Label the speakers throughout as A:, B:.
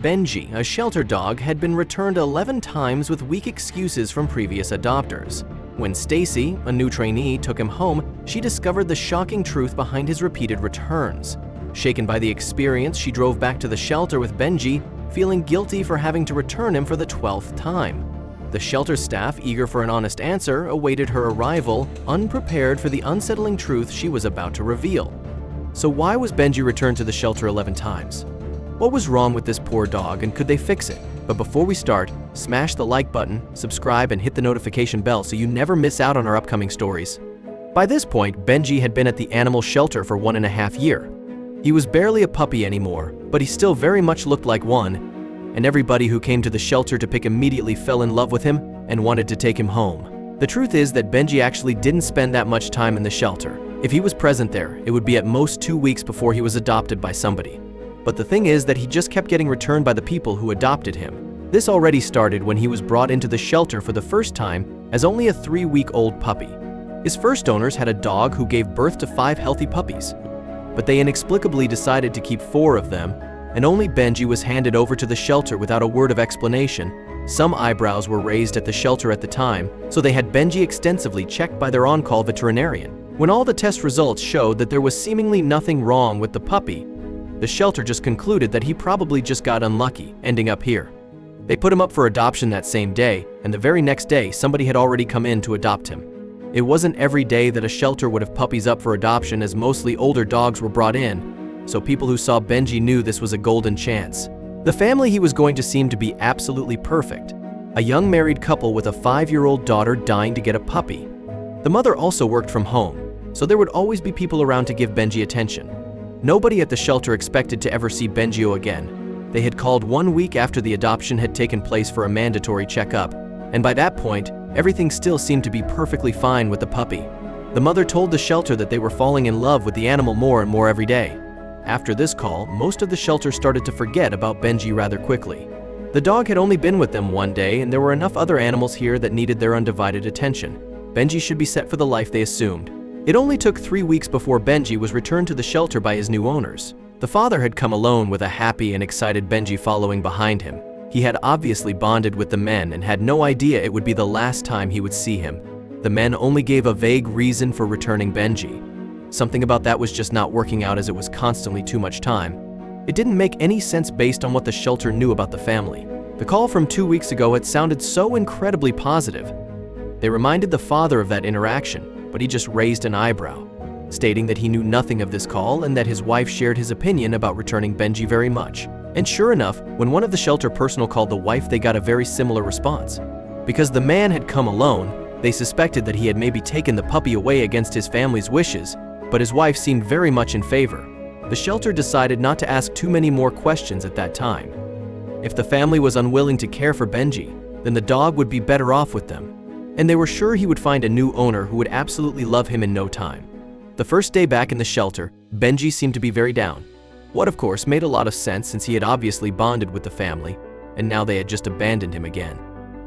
A: Benji, a shelter dog, had been returned 11 times with weak excuses from previous adopters. When Stacy, a new trainee, took him home, she discovered the shocking truth behind his repeated returns. Shaken by the experience, she drove back to the shelter with Benji, feeling guilty for having to return him for the 12th time. The shelter staff, eager for an honest answer, awaited her arrival, unprepared for the unsettling truth she was about to reveal. So why was Benji returned to the shelter 11 times? What was wrong with this poor dog, and could they fix it? But before we start, smash the like button, subscribe, and hit the notification bell so you never miss out on our upcoming stories. By this point, Benji had been at the animal shelter for 1.5 years. He was barely a puppy anymore, but he still very much looked like one, and everybody who came to the shelter to pick immediately fell in love with him and wanted to take him home. The truth is that Benji actually didn't spend that much time in the shelter. If he was present there, it would be at most 2 weeks before he was adopted by somebody. But the thing is that he just kept getting returned by the people who adopted him. This already started when he was brought into the shelter for the first time as only a 3-week-old puppy. His first owners had a dog who gave birth to 5 healthy puppies, but they inexplicably decided to keep 4 of them, and only Benji was handed over to the shelter without a word of explanation. Some eyebrows were raised at the shelter at the time, so they had Benji extensively checked by their on-call veterinarian. When all the test results showed that there was seemingly nothing wrong with the puppy, the shelter just concluded that he probably just got unlucky, ending up here. They put him up for adoption that same day, and the very next day, somebody had already come in to adopt him. It wasn't every day that a shelter would have puppies up for adoption, as mostly older dogs were brought in, so people who saw Benji knew this was a golden chance. The family he was going to seem to be absolutely perfect. A young married couple with a 5-year-old daughter dying to get a puppy. The mother also worked from home, so there would always be people around to give Benji attention. Nobody at the shelter expected to ever see Benji again. They had called 1 week after the adoption had taken place for a mandatory checkup, and by that point, everything still seemed to be perfectly fine with the puppy. The mother told the shelter that they were falling in love with the animal more and more every day. After this call, most of the shelter started to forget about Benji rather quickly. The dog had only been with them 1 day, and there were enough other animals here that needed their undivided attention. Benji should be set for the life they assumed. It only took 3 weeks before Benji was returned to the shelter by his new owners. The father had come alone with a happy and excited Benji following behind him. He had obviously bonded with the men and had no idea it would be the last time he would see him. The men only gave a vague reason for returning Benji. Something about that was just not working out, as it was constantly too much time. It didn't make any sense based on what the shelter knew about the family. The call from 2 weeks ago had sounded so incredibly positive. They reminded the father of that interaction, but he just raised an eyebrow, stating that he knew nothing of this call and that his wife shared his opinion about returning Benji very much. And sure enough, when one of the shelter personnel called the wife, they got a very similar response. Because the man had come alone, they suspected that he had maybe taken the puppy away against his family's wishes, but his wife seemed very much in favor. The shelter decided not to ask too many more questions at that time. If the family was unwilling to care for Benji, then the dog would be better off with them, and they were sure he would find a new owner who would absolutely love him in no time. The first day back in the shelter, Benji seemed to be very down. What of course made a lot of sense, since he had obviously bonded with the family, and now they had just abandoned him again.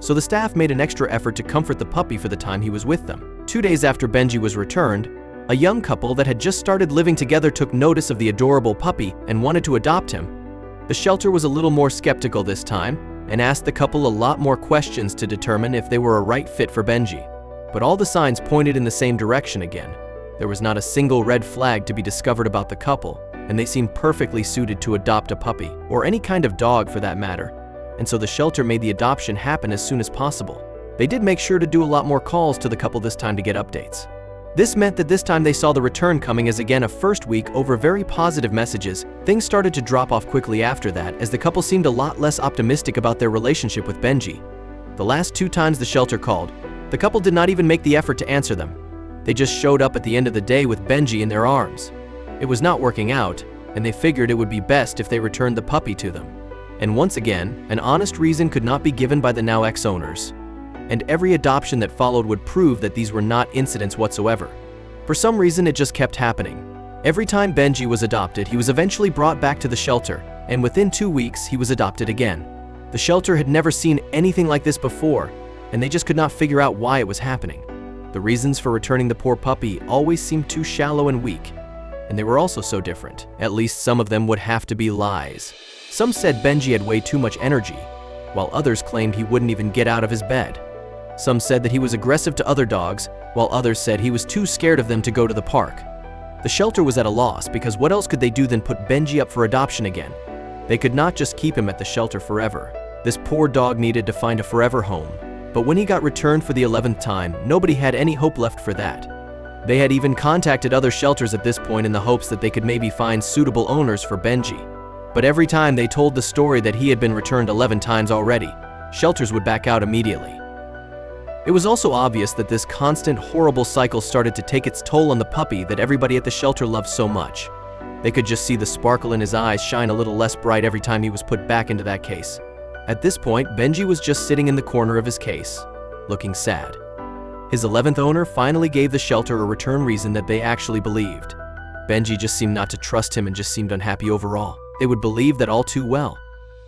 A: So the staff made an extra effort to comfort the puppy for the time he was with them. 2 days after Benji was returned, a young couple that had just started living together took notice of the adorable puppy and wanted to adopt him. The shelter was a little more skeptical this time and asked the couple a lot more questions to determine if they were a right fit for Benji. But all the signs pointed in the same direction again. There was not a single red flag to be discovered about the couple, and they seemed perfectly suited to adopt a puppy, or any kind of dog for that matter. And so the shelter made the adoption happen as soon as possible. They did make sure to do a lot more calls to the couple this time to get updates. This meant that this time they saw the return coming as again a first week over very positive messages. Things started to drop off quickly after that, as the couple seemed a lot less optimistic about their relationship with Benji. The last 2 times the shelter called, the couple did not even make the effort to answer them. They just showed up at the end of the day with Benji in their arms. It was not working out, and they figured it would be best if they returned the puppy to them. And once again, an honest reason could not be given by the now ex-owners. And every adoption that followed would prove that these were not incidents whatsoever. For some reason, it just kept happening. Every time Benji was adopted, he was eventually brought back to the shelter, and within 2 weeks, he was adopted again. The shelter had never seen anything like this before, and they just could not figure out why it was happening. The reasons for returning the poor puppy always seemed too shallow and weak, and they were also so different. At least some of them would have to be lies. Some said Benji had way too much energy, while others claimed he wouldn't even get out of his bed. Some said that he was aggressive to other dogs, while others said he was too scared of them to go to the park. The shelter was at a loss because what else could they do than put Benji up for adoption again? They could not just keep him at the shelter forever. This poor dog needed to find a forever home. But when he got returned for the 11th time, nobody had any hope left for that. They had even contacted other shelters at this point in the hopes that they could maybe find suitable owners for Benji. But every time they told the story that he had been returned 11 times already, shelters would back out immediately. It was also obvious that this constant, horrible cycle started to take its toll on the puppy that everybody at the shelter loved so much. They could just see the sparkle in his eyes shine a little less bright every time he was put back into that case. At this point, Benji was just sitting in the corner of his case, looking sad. His 11th owner finally gave the shelter a return reason that they actually believed. Benji just seemed not to trust him and just seemed unhappy overall. They would believe that all too well.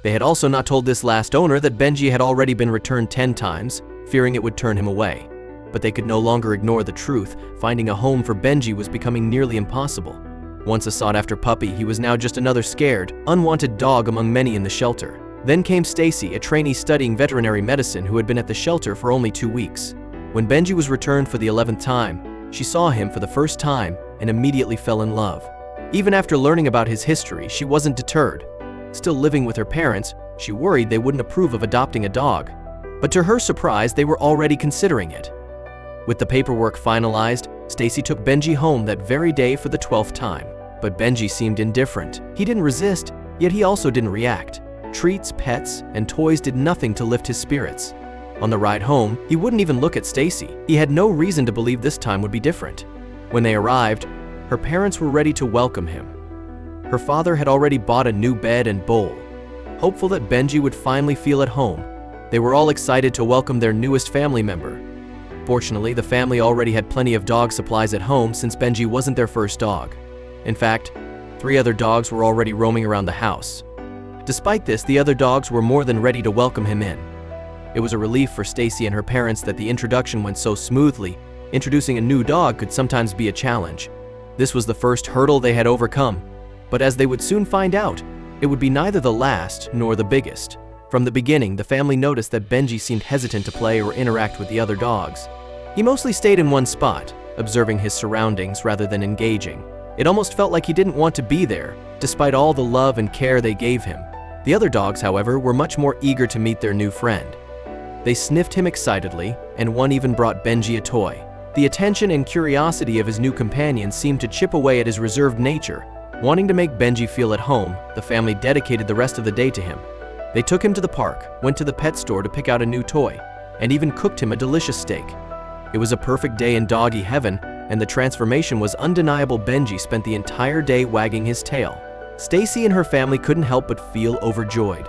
A: They had also not told this last owner that Benji had already been returned 10 times, fearing it would turn him away. But they could no longer ignore the truth. Finding a home for Benji was becoming nearly impossible. Once a sought-after puppy, he was now just another scared, unwanted dog among many in the shelter. Then came Stacy, a trainee studying veterinary medicine who had been at the shelter for only 2 weeks. When Benji was returned for the 11th time, she saw him for the first time and immediately fell in love. Even after learning about his history, she wasn't deterred. Still living with her parents, she worried they wouldn't approve of adopting a dog. But to her surprise, they were already considering it. With the paperwork finalized, Stacy took Benji home that very day for the 12th time. But Benji seemed indifferent. He didn't resist, yet he also didn't react. Treats, pets, and toys did nothing to lift his spirits. On the ride home, he wouldn't even look at Stacy. He had no reason to believe this time would be different. When they arrived, her parents were ready to welcome him. Her father had already bought a new bed and bowl. Hopeful that Benji would finally feel at home, they were all excited to welcome their newest family member. Fortunately, the family already had plenty of dog supplies at home since Benji wasn't their first dog. In fact, 3 other dogs were already roaming around the house. Despite this, the other dogs were more than ready to welcome him in. It was a relief for Stacy and her parents that the introduction went so smoothly. Introducing a new dog could sometimes be a challenge. This was the first hurdle they had overcome, but as they would soon find out, it would be neither the last nor the biggest. From the beginning, the family noticed that Benji seemed hesitant to play or interact with the other dogs. He mostly stayed in one spot, observing his surroundings rather than engaging. It almost felt like he didn't want to be there, despite all the love and care they gave him. The other dogs, however, were much more eager to meet their new friend. They sniffed him excitedly, and one even brought Benji a toy. The attention and curiosity of his new companion seemed to chip away at his reserved nature. Wanting to make Benji feel at home, the family dedicated the rest of the day to him. They took him to the park, went to the pet store to pick out a new toy, and even cooked him a delicious steak. It was a perfect day in doggy heaven, and the transformation was undeniable. Benji spent the entire day wagging his tail. Stacy and her family couldn't help but feel overjoyed.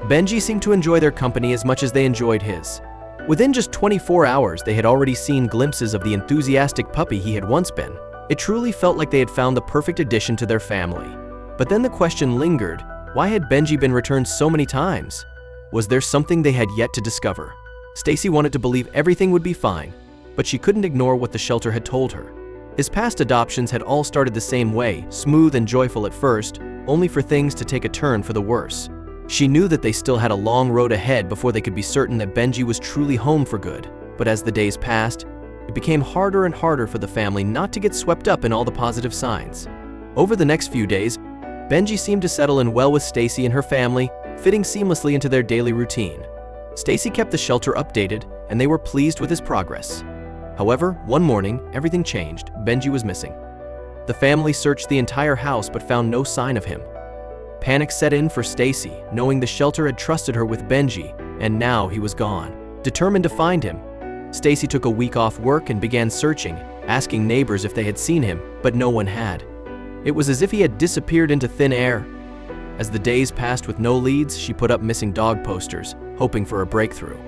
A: Benji seemed to enjoy their company as much as they enjoyed his. Within just 24 hours, they had already seen glimpses of the enthusiastic puppy he had once been. It truly felt like they had found the perfect addition to their family. But then the question lingered. Why had Benji been returned so many times? Was there something they had yet to discover? Stacy wanted to believe everything would be fine, but she couldn't ignore what the shelter had told her. His past adoptions had all started the same way, smooth and joyful at first, only for things to take a turn for the worse. She knew that they still had a long road ahead before they could be certain that Benji was truly home for good. But as the days passed, it became harder and harder for the family not to get swept up in all the positive signs. Over the next few days, Benji seemed to settle in well with Stacy and her family, fitting seamlessly into their daily routine. Stacy kept the shelter updated, and they were pleased with his progress. However, one morning, everything changed. Benji was missing. The family searched the entire house but found no sign of him. Panic set in for Stacy, knowing the shelter had trusted her with Benji, and now he was gone. Determined to find him, Stacy took a week off work and began searching, asking neighbors if they had seen him, but no one had. It was as if he had disappeared into thin air. As the days passed with no leads, she put up missing dog posters, hoping for a breakthrough.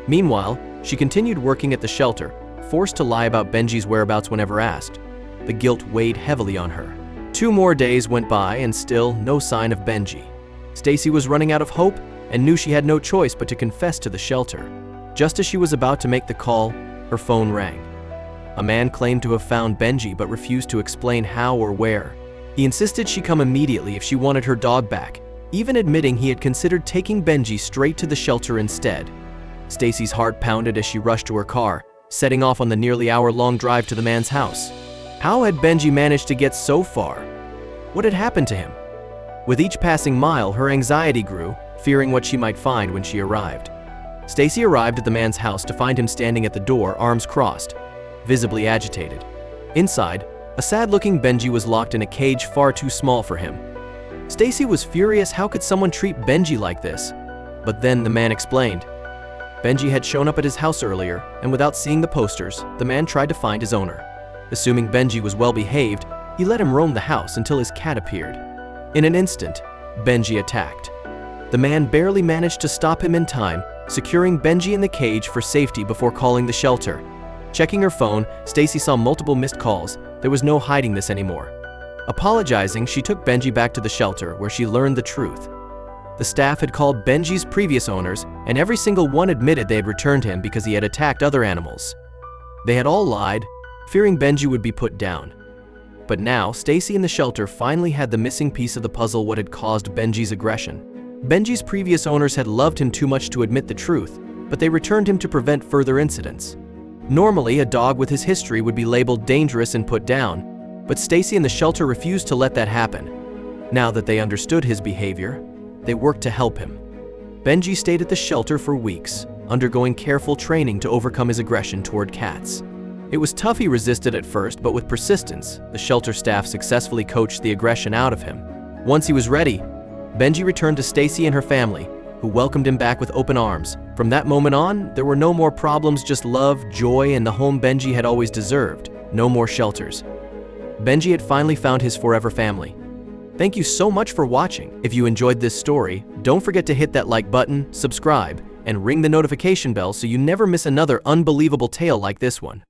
A: Meanwhile, she continued working at the shelter, forced to lie about Benji's whereabouts whenever asked. The guilt weighed heavily on her. 2 more days went by and still no sign of Benji. Stacy was running out of hope and knew she had no choice but to confess to the shelter. Just as she was about to make the call, her phone rang. A man claimed to have found Benji but refused to explain how or where. He insisted she come immediately if she wanted her dog back, even admitting he had considered taking Benji straight to the shelter instead. Stacy's heart pounded as she rushed to her car, setting off on the nearly hour-long drive to the man's house. How had Benji managed to get so far? What had happened to him? With each passing mile, her anxiety grew, fearing what she might find when she arrived. Stacy arrived at the man's house to find him standing at the door, arms crossed, visibly agitated. Inside, a sad-looking Benji was locked in a cage far too small for him. Stacy was furious. How could someone treat Benji like this? But then the man explained. Benji had shown up at his house earlier, and without seeing the posters, the man tried to find his owner. Assuming Benji was well-behaved, he let him roam the house until his cat appeared. In an instant, Benji attacked. The man barely managed to stop him in time, securing Benji in the cage for safety before calling the shelter. Checking her phone, Stacy saw multiple missed calls. There was no hiding this anymore. Apologizing, she took Benji back to the shelter, where she learned the truth. The staff had called Benji's previous owners, and every single one admitted they had returned him because he had attacked other animals. They had all lied, fearing Benji would be put down. But now, Stacy in the shelter finally had the missing piece of the puzzle: what had caused Benji's aggression. Benji's previous owners had loved him too much to admit the truth, but they returned him to prevent further incidents. Normally, a dog with his history would be labeled dangerous and put down, but Stacy and the shelter refused to let that happen. Now that they understood his behavior, they worked to help him. Benji stayed at the shelter for weeks, undergoing careful training to overcome his aggression toward cats. It was tough. He resisted at first, but with persistence, the shelter staff successfully coached the aggression out of him. Once he was ready, Benji returned to Stacy and her family, who welcomed him back with open arms. From that moment on, there were no more problems, just love, joy, and the home Benji had always deserved. No more shelters. Benji had finally found his forever family. Thank you so much for watching. If you enjoyed this story, don't forget to hit that like button, subscribe, and ring the notification bell so you never miss another unbelievable tale like this one.